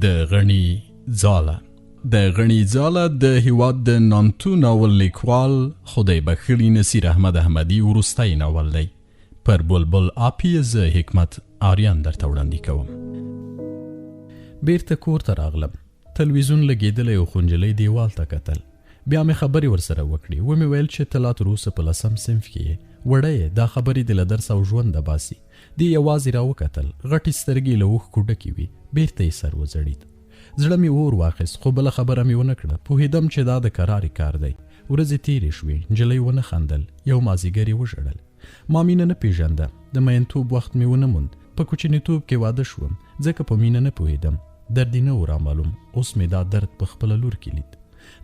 د غني ځاله. د غني ځاله د هیواد د نامتو ناول لیکوال خدای بخښلي نصیر احمد احمدي وروستی ناول دی. پر بلبل اپی زه حکمت آریان درته وړاندې کوم. بیرته کور ته راغلم. تلویزیون لګېدلی او خونجلۍ دیوال ته کتل. بیا مې خبرې ورسره وکړې. ومې ویل چې ته لا تر اوسه په 10م صنف کې یې. وړی دا خبرې د له درس او ژونده باسي. دې یوازې راوکتل. غټې سترګې له اوښکو ډکې وې. بیرته یې سر وځړېد. زړه مې اور واخیست خو بله خبره مې ونه کړه. پوهېدم چې دا د کرارې کار دی. ورځې تېرې شوې. نجلۍ ونه خندل. یو مازدیګر یې وژړل. ما مینه نه پیژنده. د مینتوب وخت مې ونه موند. په کوچنیتوب کې واده شوم ځکه په مینه نه پوهېدم. درد یې نه و رامعلوم. اوس مې دا درد په خپله لور کې لید.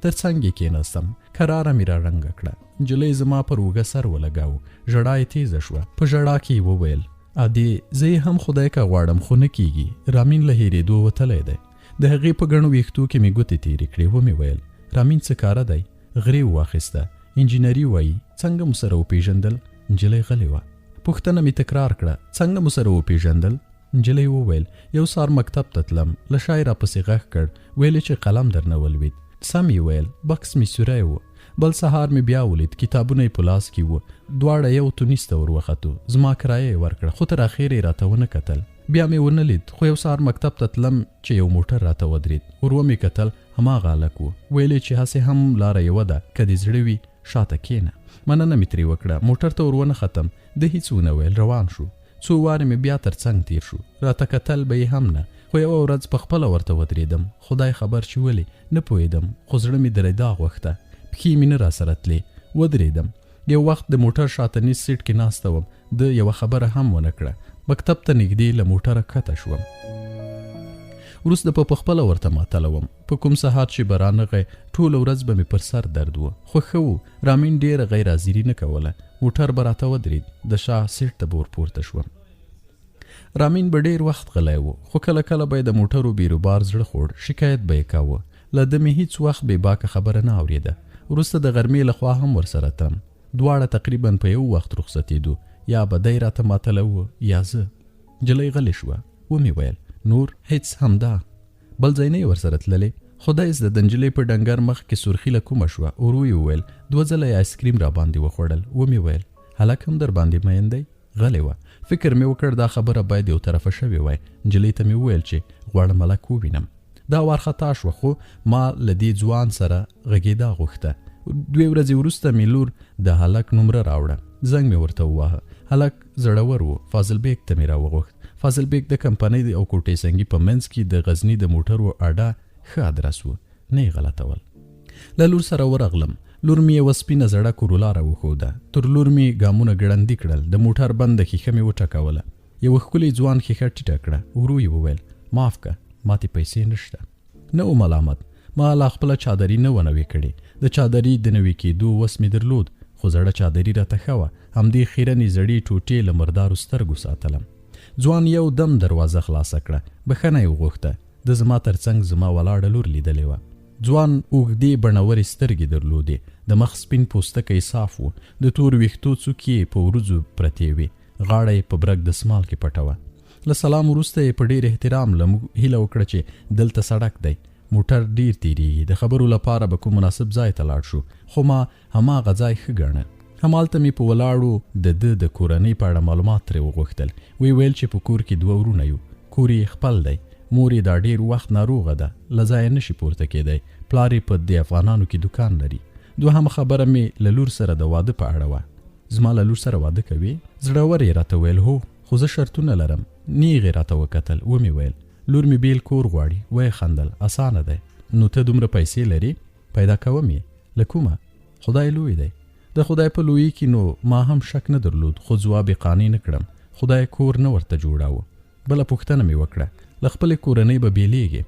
تر څنګ یې کېناستم. کراره مې رارنګه کړه. نجلۍ زما پر اوږه سر ولګاو. ژړا یې تیزه شوه. په ژړا کې یې وویل ادې زه یې هم خدای کا غواړم خو نه کېږي. رامین له هېرېدو وتلی دی. د هغې په ګڼو ویښتو کې مې ګوتې تېرې کړې. ومې ویل رامین څه کاره دی؟ غرې واخیسته. انجینري وایي. څنګه مو سره وپېژندل؟ نجلۍ غلې وه. پوښتنه مې تکرار کړه څنګه مو سره وپېژندل؟ نجلۍ وویل یو سهار مکتب ته تلم. له شای راپسې غږ کړ. ویلې چې قلم درنه ولوېد. سم یې ویل. بکس مې سوری و. بل سهار مې بیا ولید. کتابونه یې په لاس کې وو. دواړه یو تونیس ته ور وختو. زما کرایه یې ورکړه خو تر اخره یې راته ونه کتل. بیا مې ونه لید خو یو سهار مکتب ته تلم چې یو موټر راته ودرېد. ور ومې کتل هماغه هلک و. ویلې چې هسې هم لاره یوه ده که دې زړه وي شاته کښېنه. مننه مې ترې وکړه. موټر ته ور ونه ختم. ده هېڅ ونه ویل. روان شو. څو وارې مې بیا تر څنګ تیر شو. راته کتل به یې هم نه. خو یوه ورځ په خپله ورته ودرېدم. خدای خبر چې ولې نه پوهېدم خو زړه مې درېدا غوښته. پښې مې نه راسره تلې. ودرېدم. یو وخت د موټر شاته نیز سیټ کې ناسته وم. ده یوه خبره هم ونه کړه. مکتب ته نږدې له موټره کښته شوم. وروسته په خپله ورته ماتله وم. په کوم سهار چې به رانغی ټوله ورځ به مې پر سر درد و. خو ښه و. رامین ډېره غیر حاضري نه کوله. موټر به راته ودرېد. د شا سیټ ته به ورپورته شوم. رامین به ډېر وخت غلی و خو کله کله به یې د موټرو بیروبار زړه خوړ. شکایت به یې کاوه. له ده مې هېڅ وخت بې باکه خبره نه اورېده. وروسته د غرمې له خوا هم ورسره تلم. دواړه تقریبا په یو وخت رخصتېدو. یا به دی راته ماتله و یا زه. نجلۍ غلې شوه. ومې ویل نور هېڅ همدا بل ځای نه یې ورسره تللې؟ خدای زده. د نجلۍ په ډنګر مخ کې سرخي له کومه شوه. ورو یې وویل 2 ځله یې آیسکریم را باندې وخوړل. ومې ویل هلک هم در باندې مین دی؟ غلې وه. فکر مې وکړ دا خبره باید یو طرفه شوې وای. نجلۍ ته مې وویل چې غواړم هلک ووینم. دا وارخطا شوه خو ما له دې ځوان سره غږېدا غوښته. 2 ورځې وروسته مې لور د هلک نومره راوړه. زنګ مې ورته وواهه. هلک زړور و. فاضل بیگ ته مې راوغوښت. فاضل بیگ د کمپنۍ او کوټې سنګي په منځ کې د غزني د موټرو اډه ښه ادرس و. نه یې غلطول. له لور سره ورغلم. لور مې یوه سپینه زړه کورولا راوښوده. تر لور مې ګامونه ګړندي کړل. د موټر بنده ښیښه مې وټکوله. یوه ښکلې ځوان ښیښه ټیټه کړه. ورو یې وویل معاف که ماتې پیسې نشته. نه و ملامت. ما لا خپله چادري نه وه نوې کړې. د چادري د نوې کېدو وس مې درلود خو زړه چادري راته ښه وه. همدې خیرنې زړې ټوټې له مردارو سترګو ساتلم. ځوان یو دم دروازه خلاصه کړه. بښنه یې وغوښته. د زما تر څنګ زما ولاړه لور لیدلې وه. ځوان اوږدې بڼورې سترګې درلودې. د مخ سپین پوستکی صاف و. د تور ویښتو څوکې په وروځو پرتې وې. غاړه یې په برګ دسمال کې پټه وه. له سلام وروسته یې په ډېر احترام له موږ هیله وکړه چې دلته سړک دی. موټر ډېر تېرېږي. د خبرو لپاره به کوم مناسب ځای ته لاړ شو. خو ما هماغه ځای ښه ګاڼه. همالته مې په ولاړو د ده د کورنۍ په اړه معلومات ترې وغوښتل. ویې ویل چې په کور کې 2 ورونه یو. کور یې خپل دی. مور یې دا ډېر وخت ناروغه ده. له ځایه نشي پورته کېدی. پلار یې په دې افغانانو کې دوکان لري. دوهمه خبره مې له لور سره د واده په اړه وه. زما له لور سره واده کوې؟ زړور یې راته ویل هو خو زه شرطونه لرم. نیغ یې راته وکتل. ومې ویل لور مې بیل کور غواړي. ویې خندل. اسانه دی. نو ته دومره پیسې لرې؟ پیدا کوم یې. له کومه؟ خدای لوی دی. د خدای په لویي کې نو ما هم شک نه درلود خو ځواب یې قانع نه کړم. خدای کور نه ورته جوړاوه. بله پوښتنه مې وکړه له خپلې کورنۍ به بیلېږې؟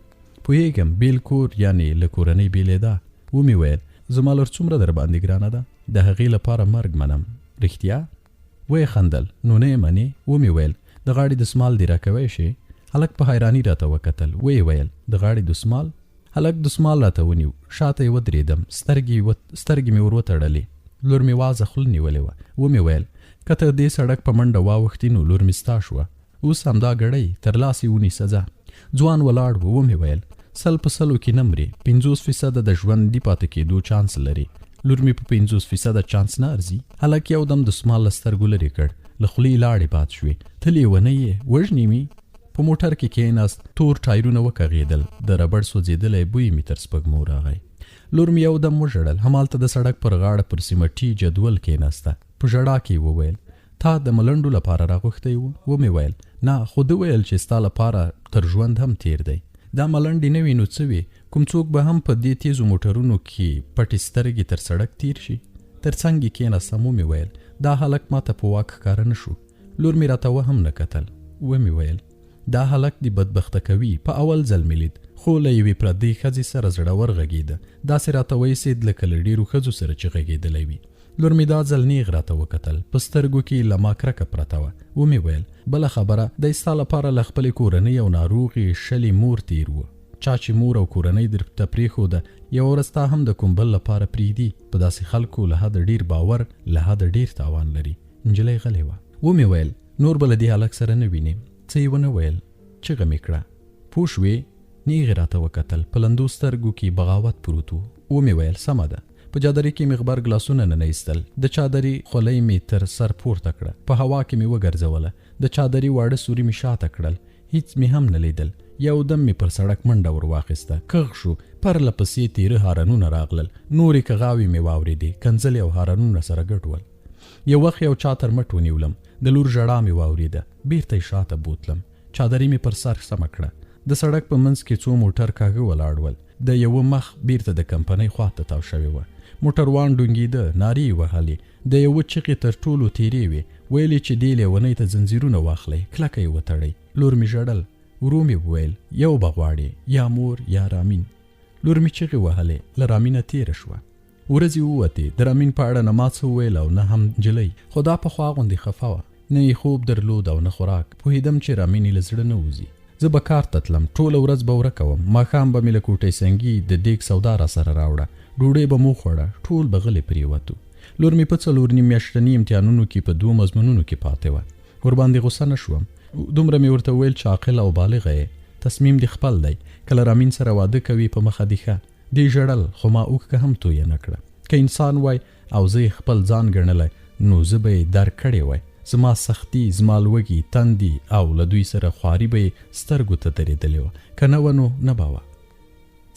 پوهېږم بیل کور یعنې له کورنۍ بیلېدا. ومې ویل زما لور څومره در باندې ګرانه ده؟ د هغې لپاره مرګ منم. رښتیا؟ ویې خندل. نو نه یې منې؟ ومې ویل د غاړې دسمال دې راکوی شي؟ هلک په حیراني راته وکتل. ویې ویل د غاړې دسمال؟ هلک دسمال راته ونیو. شاته یې ودرېدم. سترګې مې ور وتړلې. لور مې وازه خوله نیولې وه. ومې ویل که ته دې سړک په منډه واوښتې نو لور مې ستا شوه. اوس همدا ګړی تر لاس یې ونیسه ځه. ځوان ولاړ و. ومې ویل 100% کې نه مرې، 50% د ژوندي پاتې کېدو چانس لري. لور مې په 50% چانس نه ارزي. هلک یو دم د سمال له سترګو لرې کړ، له خولې لاړې باد شوې. ته لیونی یې، وژنې مې. په موټر کې کېناست، تور ټایرونه وکغېدل، د ربړ سوځېدلی بوی مې تر سپږمو راغی. لور مې یو دم وژړل. همالته د سړک پر غاړه پر سیمټي جدول کېناسته. په ژړا کې وویل تا د ملنډو لپاره راغوښتی و؟ ومې ویل نه، خو ده ویل چې ستا لپاره تر ژوند هم تیر دی. دا ملنډې نه وي نو څه وي؟ کوم څوک به هم په دې تیزو موټرونو کې پټې سترګې تر سړک تیر شي؟ تر څنګ یې کېناستم. ومې ویل دا هلک ما ته په واک ښکاره نه شو. لور مې راته هم نه کتل. ومې ویل دا هلک دې بدبخته کوي. په اول ځل مې لید، خو له یوې پردۍ ښځې سره زړور غږېده. داسې راته وایسېد لکه له ډېرو ښځو سره چې غږېدلی وي. لور مې دا ځل نیغ راته وکتل، په سترګو کې له ما کرکه پرته وه. ومې ویل بله خبره، دی ستا لپاره له خپلې کورنۍ او ناروغې شلې مور تیر و. چا چې مور او کورنۍ درته پرېښوده، یوه ورځ تا هم د کوم بل لپاره پرېږدي. په داسې خلکو له حده ډېر باور له حده ډېر تاوان لري. نجلۍ غلې وه. ومې ویل نور به له دې هلک سره نه وینې. څه یې ونه ویل. چغه مې کړه. پوه شوې؟ نیغې راته وکتل. په لندو سترګو کې بغاوت پروت و. ومې ویل سمه ده. په چادرې کې مې غبر ګلاسونه ننایستل. د چادرې خولۍ مې تر سر پورته کړه، په هوا کې مې وګرځوله. د چادرې واړه سوري مې شاته کړل، هیڅ مې هم نه لیدل. یو دم مې پر سړک منډه ور واخیسته. کغ شو، پرله پسې تیره هارنونه راغلل. نورې کغاوې مې واورېدې، کنځلې او هارنونه سره ګډ ول. یو وخت یو چا تر مټ ونیولم، د لور ژړا مې واورېده. بیرته یې شاته بوتلم. چادرې مې پر سر سمه کړه. د سړک په منځ کې څو موټر کاږه ولاړ ول. د یوه مخ بیرته د کمپنۍ خواته تاو شوې وه. موټروان ډونګېده، نارې یې وهلې. د یوه چغې تر ټولو تیرې وې. ویلې چې دې لیونۍ ته زنځیرونه واخلئ، کلکه یې وتړئ. لور مې ژړل. ورو مې وویل یو به غواړې، یا مور یا رامین. لور مې چغې وهلې. له رامینه تېره شوه. ورځې ووتې. د رامین په اړه نه ما څه وویل او نه هم نجلۍ. خو دا پخوا غوندې خفه وه. نه یې خوب درلود او نه خوراک. پوهېدم چې رامین یې له زړه نه وځي. زه به کار ته تلم، ټوله ورځ به ورکه وم. ماښام به مې له کوټۍ سنګي د دیګ سودا را سره راوړه. ډوډۍ به مو خوړه. ټول به غلې پرېوتو. لور مې په 4 میاشتني امتحانونو کې په 2 مضمونونو کې پاتې وه. ورباندې غوسه نه شوم. دومره مې ورته ویل چې عاقل او بالغه یې، تصمیم دې خپل دی. کله رامین سره واده کوي په مخه دې ښه. دې ژړل، خو ما اوښکه هم تویه نه کړه. که انسان وای او زه خپل ځان ګڼلی، نو زه به یې درک کړی وای. زما سختي، زما لوږي، تندي او له دوی سره خواري به یې سترګو ته درېدلې وه. که نه وه نو نه به وه.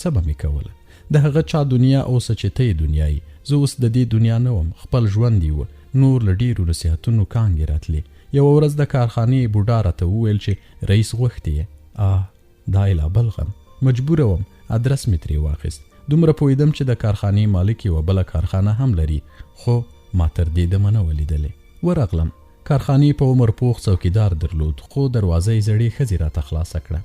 څه به مې کوله؟ د هغه چا دنیا اوسه چې ته یې دنیا یې. زه اوس د دې دنیا نه وم. خپل ژوند یې و. نور له ډېرو نصیحتونو کانګې راتلې. یوه ورځ د کارخانې بوډا راته وویل چې رئیس غوښتې یې. دا یې لا بل غم. مجبوره وم. ادرس مې ترې واخیست. دومره پوهېدم چې د کارخانې مالک یوه بله کارخانه هم لري، خو ما تر دې دمه نه ولیدلې. ورغلم. کارخانې په عمر پوخ څوکیدار درلود، خو دروازه یې زړې ښځې راته خلاصه کړه.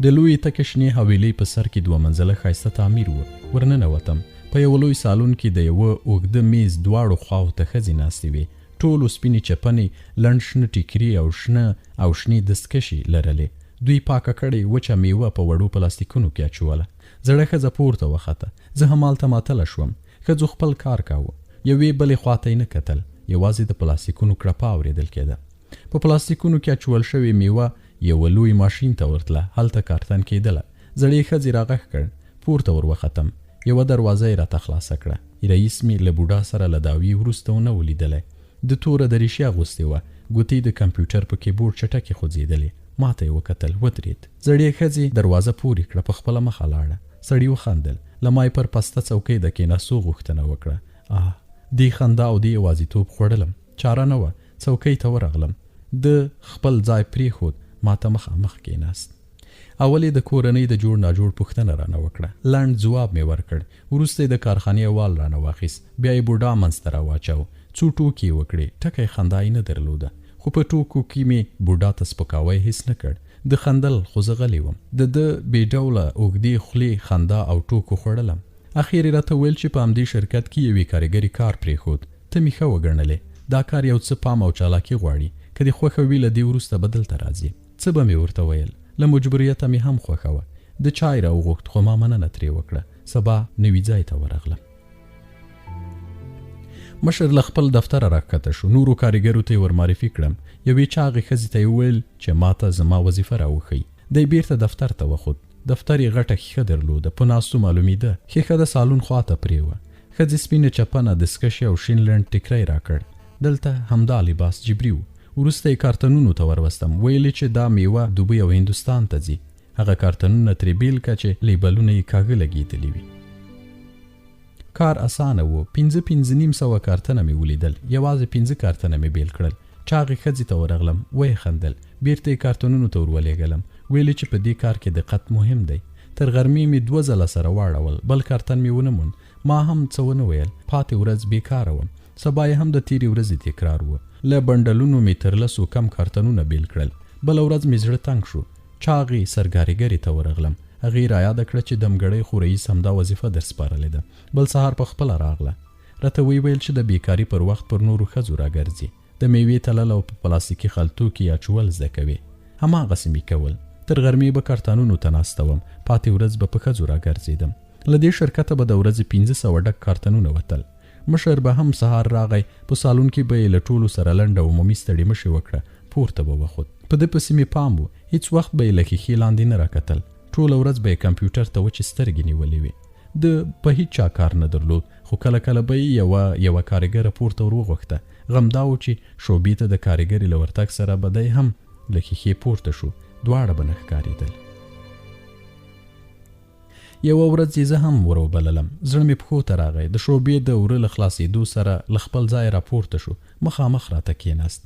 د لویې تکې شنې حویلۍ په سر کې 2 منزله ښایسته تعمیر و. ورننوتم. په یو لوی سالون کې د یوه اوږده میز دواړو خواو ته ښځې ناستې وې. ټولو سپینې چپنې، لنډ شنه ټیکري او شنې دستکشې لرلې. دوی پاکه کړې وچه میوه په وړو پلاستیکونو کې اچوله. زړه ښځه پورته وخته. زه همالته ماتله شوم. ښځو خپل کار کاوه. یوې بلې خواته یې نه کتل. یوازې د پلاستیکونو کړپه اورېدل کېده. په پلاستیکونو کې اچول شوې میوه یوه لوی ماشین ته ورتله. هلته کارتن کېدله. زړې ښځې راغږ کړ. پورته ور وختم. یوه دروازه یې راته خلاصه کړه. رئیس مې له بوډا سره له داوی وروسته ونه ولیدلی. د توره دریشي اغوستې وه. ګوتې د کمپیوټر په کیبورډ چټکې خوځېدلې. ما ته یې وکتل. ودرېد. زړې ښځې دروازه پورې کړه. په خپله مخه لاړه. سړي وخندل. له ما یې پر پسته څوکۍ د کېناستو غوښتنه وکړه. دې خندا او دې یوازیتوب خوړلم. چاره نه وه. څوکۍ ته ورغلم. د خپل ځای پرېښود. ما ته مخامخ کېناست. اول یې د کورنۍ د جوړ ناجوړ پوښتنه رانه وکړه. لنډ ځواب مې ورکړ. وروسته یې د کارخانې احوال رانه واخیست. بیا یې بوډا منځته راواچاو. څو ټوکې یې وکړې. ټکی خندا یې نه درلوده. خو په ټوکو کې مې بوډا ته سپکاوی هېڅ نه کړ. د خندل، خو زه غلی وم. د بې ډوله اوږدې خولې خندا او ټوکو خوړلم. اخیر یې راته ویل چې په همدې شرکت کې یوې کارګرې کار پرېښود. ته مې ښه وګڼلې. دا کار یو څه پام او چالاکي غواړي. که دې خوښه وي له دې وروسته به دلته راځي. څه به مې ورته ویل. له مجبوریته مې هم خوښه وه. د چای راوغوښت، خو ما مننه ترې وکړه. سبا نوي ځای ته ورغلم. مشر له خپل دفتره راکښته شو. نورو کارګرو ته یې ورمعرفي کړم. یوې چاغې ښځې ته یې وویل چې ما ته زما وظیفه راوښیي. دی بیرته دفتر ته وخوت. دفتر یې غټه ښیښه درلوده، په ناستو معلومېده. ښیښه د سالون خواته پرېوه. ښځې سپینه چپنه، دستکشې او شین لنډ ټیکری راکړ. دلته همدا لباس جبري و. وروسته یې کارتنونو ته وروستم. ویلې چې دا میوه دوبۍ او هندوستان ته ځي. هغه کارتنونه ترې بیل که چې لیبلونه یې کاږه لګېدلي وي. کار اسانه و. 5,500 کارتنه مې ولیدل. یوازې 5 کارتنه مې بیل کړل. چاغې ښځې ته ورغلم، ویې خندل. بیرته یې کارتنونو ته ورولېږلم. ویلې چې په دې کار کې دقت مهم دی. تر غرمې مې 2 ځله سره واړول. بل کارتن مې ونه موند. ما هم څه ونه ویل. پاتې ورځ بیکاره وم. سبا یې هم د تېرې ورځې تکرار و. له بنډلونو مې تر 10 کم کارتنونه بیل کړل. بله ورځ مې زړه تنګ شو. چاغې سرګاریګرې ته ورغلم. هغې رایاده کړه چې دمګړۍ خو رئیس همدا وظیفه در سپارلې ده. بل سهار په خپله راغله. راته ویل چې د بیکاري پر وخت پر نورو ښځو راګرځي. د میوې تلل او په پلاستیکي خلطو کې اچول زده کوي. هماغسې مې کول. تر غرمې به کارتنونو ته ناسته وم. پاتې ورځ به په ښځو راګرځېدم. له دې شرکته به د ورځې 500 ډک کارتنونه وتل. مشر به هم سهار راغی. په سالون کې به یې له ټولو سره لنډه عمومي ستړې وکړه. پورته به وخوت. په ده پسې مې پام و. هیڅ وخت به یې له ښیښې لاندې نه راکتل. ټوله ورځ به یې کمپیوټر ته وچې سترګې نیولې وې. د په هیڅ چا کار نه درلود، خو کله کله به یې یوه کارګره پورته ور وغوښته. غم دا و چې شوبې ته د کارګرې له ورتګ سره به دی هم له ښیښې پورته شو. دواړه به نه ښکارېدل. یوه ورځ یې زه هم ور وبللم. زړه مې پښو ته راغی. د شوبې د وره له خلاصېدو سره له خپل ځایه راپورته شو. مخامخ راته کېناست.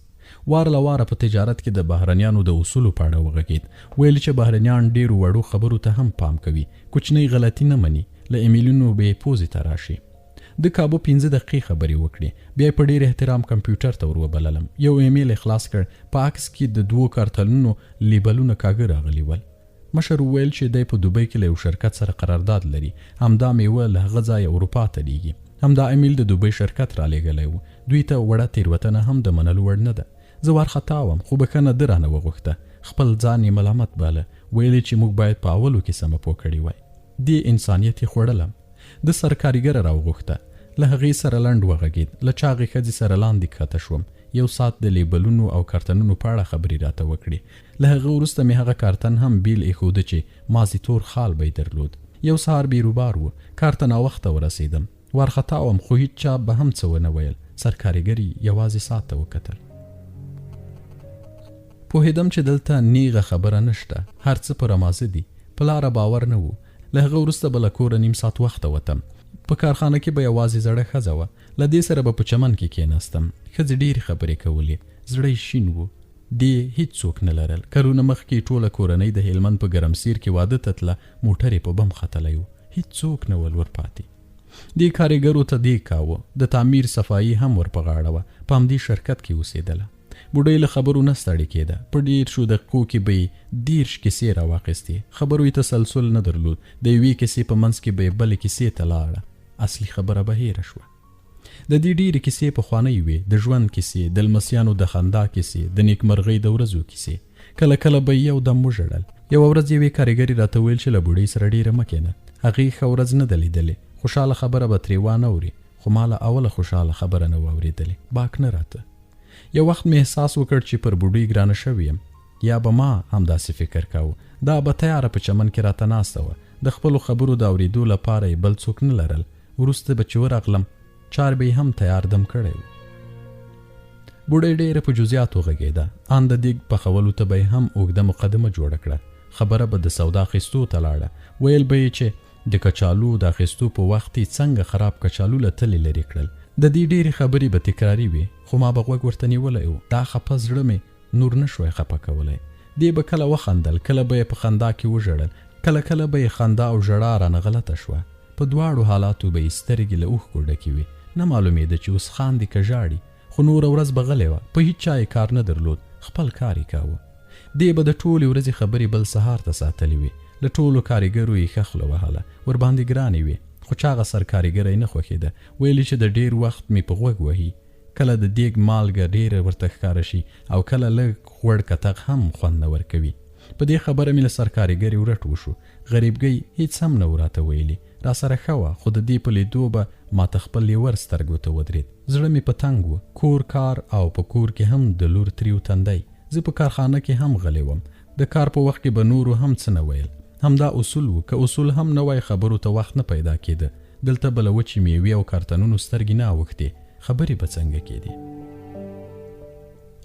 وار له واره په تجارت کې د بهرنیانو د اصولو په اړه وغږېد. ویل چې بهرنیان ډېرو وړو خبرو ته هم پام کوي. کوچنۍ غلطي نه مني. له ایمیلونو به یې پوزې ته راشي. د کابو 15 دقیقې خبرې وکړې. بیا یې په ډېر احترام کمپیوټر ته ور وبللم. یو ایمیل یې خلاص کړ. په عکس کې د 2 کارتنونو لیبلونه کاږه راغلي ول. مشر وویل چې دی په دوبۍ کې له یو شرکت سره قرارداد لري. همدا میوه له هغه ځایه اروپا ته لیږي. همدا ایمیل د دوبۍ شرکت را لېږلی و. دوی ته وړه تېروتنه هم د منلو وړ نه ده. زه وارخطا وم، خو بښنه ده رانه وغوښته. خپل ځان یې ملامت باله. ویلې چې موږ باید په اولو کې سمه پوه کړې وای. دې انسانیت یې خوړلم. د سرکارګره راوغوښته. له هغې سره لنډ وغږېد. له چاغې ښځې سره لاندې کښته شوم. 1 ساعت د لیبلونو او کارتنونو په اړه خبرې راته وکړې. له هغه وروسته مې هغه کارتن هم بیل ایښوده چې مازیتور خال به یې درلود. یو سهار بیروبار و. کار ته ناوخته ورسېدم. وارخطا وم، خو هیڅ چا به هم څه ونه ویل. سرکارګرې یوازې ساعت ته وکتل. پوهېدم چې دلته نیغه خبره نشته. هر څه په رمازه دي. په لاره باور نه و. له هغه وروسته به له کوره 1 ساعت وخته وتم. په کارخانه کې به یوازې زړه ښځه وه. له دې سره به په چمن کې کېناستم. ښځې ډېرې خبرې کولې. زړه یې شین و. دې هیڅ څوک نه لرل. کلونه مخکې ټوله کورنۍ د هلمند په ګرمسیر کې واده ته تله. موټر یې په بم ختلی و. هیڅ څوک نه ول ورپاتې. دې کارګرو ته دې کاوه. د تعمیر صفایي هم ور په غاړه وه. په همدې شرکت کې اوسېدله. بوډۍ له خبرو نه ستړې کېده. په ډېر شو دقیقو کې به یې 30 کیسې راواخیستې. خبرو یې تسلسل نه درلود. د یوې کیسې په منځ کې به یې بلې کیسې ته لاړه. اصلي خبره به هېره شوه. د دې ډېرې کیسې پخوانۍ وې. د ژوند کیسې، د لمسیانو د خندا کیسې، د نیکمرغۍ د ورځو کیسې. کله کله به یو دم وژړل. یوه ورځ یوې کارګرې راته ویل چې له بوډۍ سره ډېره مه کښېنه. هغې ښه ورځ نه ده لیدلې. خوشحاله خبره به ترې وانه اوري. خو ما له اوله خوشحاله خبره نه وه اورېدلې. باک نه راته. یو وخت مې احساس وکړ چې پر بوډۍ ګرانه شوې یم. یا به ما همداسې فکر کاوه. دا به تیاره په چمن کې راته ناسته وه. د خپلو خبرو د اورېدو لپاره یې بل څوک نه لرل. وروسته به چې ورغلم، چار به یې هم تیار دم کړی و. بوډۍ ډېره په جزیاتو غږېده. ان د دیګ پخولو ته به یې هم اوږده مقدمه جوړه کړه. خبره به د سودا اخیستو ته لاړه. ویل به یې چې د کچالو د اخیستو په وخت یې څنګه خراب کچالو له تلې لرې کړل. د دې ډېرې خبرې به تکراري وي، خو ما به غوږ ورته نیولی و. دا خپه زړه مې نور نه شوی خپه کولی. دې به کله وخندل، کله به یې په خندا کې وژړل، کله کله به یې خندا او ژړا رانه غلطه شوه. په دواړو حالاتو به یې سترګې له اوښکو ډکې وي. نه معلومېده چې اوس خاندي که ژاړي. خو نوره ورځ به غلی وه. په هیڅ چا یې کار نه درلود. خپل کار یې کاوه. دې به د ټولې ورځې خبرې بل سهار ته ساتلې وي. له ټولو کارګرو یې ښه خوله وهله. ورباندې ګرانې وې. خو چاغه سرکارګره یې نه خوښېده. ویلې چې د ډېر وخت مې په غوږ وهي. کله د دیګ مالګه ډېره ورته ښکاره شي او کله لږ خوړ کتغ هم خوند نه ورکوي. په دې خبره مې له سرکارګرې ورټ وشو. غریبګۍ هیڅ هم نه وراته ویلي. را سره ښه وه، خو د دې په لیدو به ماته خپل لیور سترګو ته ودرېد. زړه مې په تنګ و. کور کار او په کور کې هم د لور تریو تندی. زه په کارخانه کې هم غلی وم. د کار په وخت کې به نورو هم څه نه ویل. همدا اصول و، که اصول هم نه وای خبرو ته وخت نه پیدا کېده. دلته به له وچې میوې او کارتنونو سترګې نه اوښتې، خبرې به څنګه کېدې.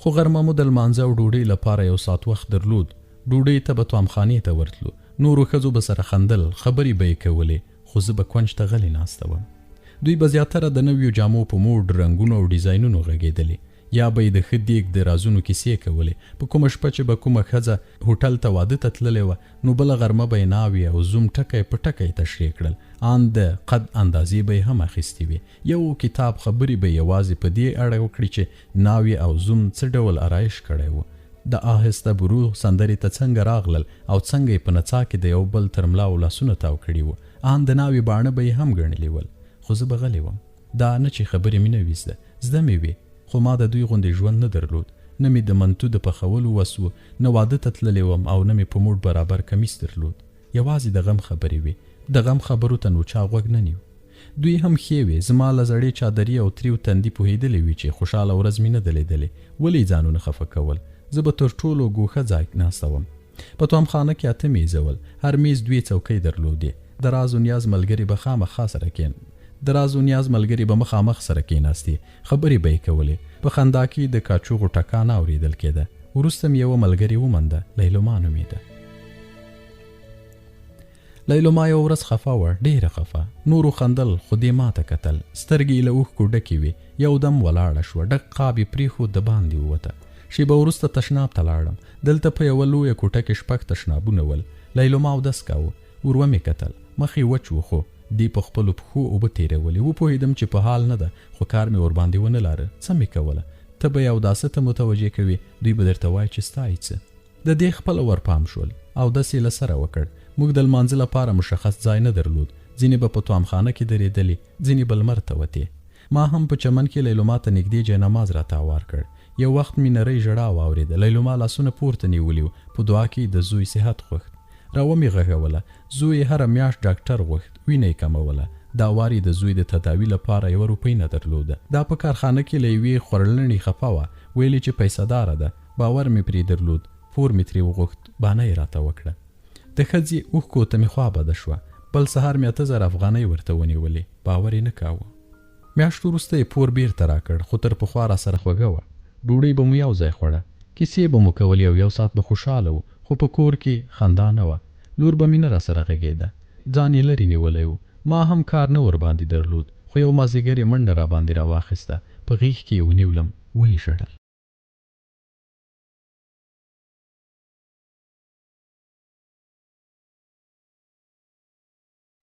خو غرمه مو د لمانځه او ډوډۍ لپاره 1 ساعت وخت درلود. ډوډۍ ته به توامخانې ته ورتلو. نورو ښځو به سره خندل، خبرې به یې کولې، خو زه به کونج ته غلې ناسته وم. دوی به زیاتره د نویو جامو په موډ، رنګونو او ډیزاینونو غږېدلې، یا به یې د ښه دیګ د رازونو کیسې کولې. په کومه شپه چې به کومه ښځه هوټل ته واده ته تللې وه، نو بله غرمه به یې ناوې او زوم ټکی په ټکی تشریح کړل. ان د قد اندازې به یې هم اخیستې وې. یو کتاب خبرې به یوازې په دې اړه وکړي چې ناوې او زوم څه ډول آرایش کړی و، د آهسته برو سندرې ته څنګه راغلل او څنګه یې په نڅا کې د یو بل تر ملاو لاسونه تاو کړي وو. ان د ناوې باڼه به یې هم ګڼلي ول. خو زه به غلی وم. دا نه چې خبرې مې نه وي زده مې وې، خو ما د دوی غوندې ژوند نه درلود. نه مې د منتو د پخولو وس و، نه واده ته تللی وم، او نه مې په موډ برابر کمیس درلود. یوازې د غم خبرې وې. د غم خبرو ته نو چا غوږ نه نیو. دوی هم ښې وې. زما له زړې چادري او تریو تندي پوهېدلې وي چې خوشحاله ورځ مې نه ده لیدلې. ولې ځانونه خفه کول؟ زه به تر ټولو ګوښه ځای ناسته وم. په توامخانه کې 8 میزه ول. هر میز 2 څوکۍ درلودې. د راز و نیاز ملګري به مخامخ سره کېناستې. خبرې به یې کولې. په خندا کې د کاچوغو ټکان اورېدل کېده. وروسته مې یوه ملګرې ومنده، لیلما نومېده. لیلما یو ورځ خفه وه، ډېره خفه. نورو خندل، خو دې ما ته کتل. سترګې یې له اوښکو ډکې وې. یو دم ولاړه شوه، ډک قاب یې پرېښود، د باندې ووته. شیبه وروسته تشناب ته لاړم. دلته په یوه لویه کوټه کې 6 تشنابونه ول. لیلما اودس کاوه. ور ومې کتل. مخ یې وچ و، خو دی په خپلو پښو اوبه تېرولې. وپوهېدم چې په حال نه ده، خو کار مې ورباندې ونه لاره. څه مې کوله؟ ته به یې اوداسه ته متوجه کوې، دوی به درته وایي چې ستا یې څه. د دې خپله ورپام شول. اودس یې له سره وکړ. موږ د لمانځه لپاره مشخص ځای نه درلود. ځینې به په توامخانه کې درېدلې، ځینې به لمر ته وتې. ما هم په چمن کې لیلما ته نږدې جاینماز راته هوار کړ. یو وخت مې نرۍ ژړا واورېده. لیلما لاسونه پورته نیولي وو. په دعا کې د زوی صحت غوښت. راومې غږوله. زوی هره میاشت ډاکټر غوښت، وینه یې کموله. دا واري د زوی د تداوي لپاره 1 روپۍ نه درلوده. دا په کارخانه کې له یوې خورلنې خفه وه. ویلې چې پیسه داره ده. باور مې پرې درلود. پور مې ترې وغوښت. بانه یې راته وکړه. د ښځې اوښکو ته مې خوا بده شوه. بل سهار مې 8000 افغانۍ ورته ونیولې. باور یې نه کاوه. میاشت وروسته یې پور بیرته راکړ، خو تر پخوا را سره خوږه وه. ډوډۍ به مو یو ځای خوړه. کیسې به مو کولې او 1 ساعت به خوشحاله و. خو په کور کې خندا نه وه. لور به مې نه را سره غږېده. ځان یې لرې نیولی و. ما هم کار نه ورباندې درلود، خو یو مازدیګر یې منډه را باندې را واخیسته. په غېږ کې یې ونیولم. ویې ژړل.